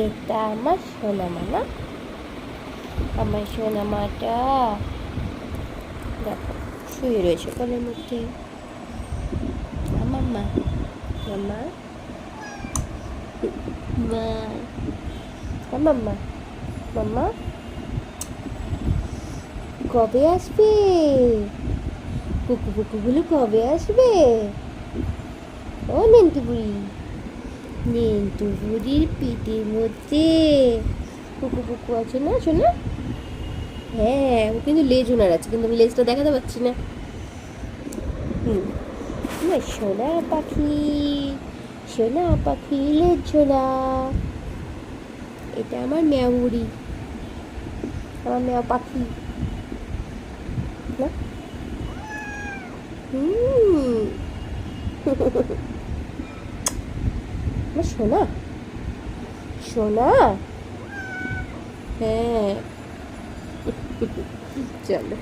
এটা আমার সোনা মা না, আমার সোনা মাটা দেখো শুয়ে রয়েছে কোলের মধ্যে। আমার মা, মামা, মা, আমার মা, মামা কবে আসবে? পুকু পুকুগুলো কবে আসবে? ও নেন্টু বুড়ি, নেন্টু বুড়ির পিঠের মধ্যে পুকু পুকু আছে না শোনা? হ্যাঁ, ও কিন্তু লেজ ওনার আছে, কিন্তু আমি লেজটা দেখাতে পারছি না। আমার সোনা পাখি, সোনা পাখি লেজ ঝোলা। এটা আমার ম্যাও বুড়ি, আমার ম্যাও পাখি না। আমার সোনা, সোনা। হ্যাঁ চলো।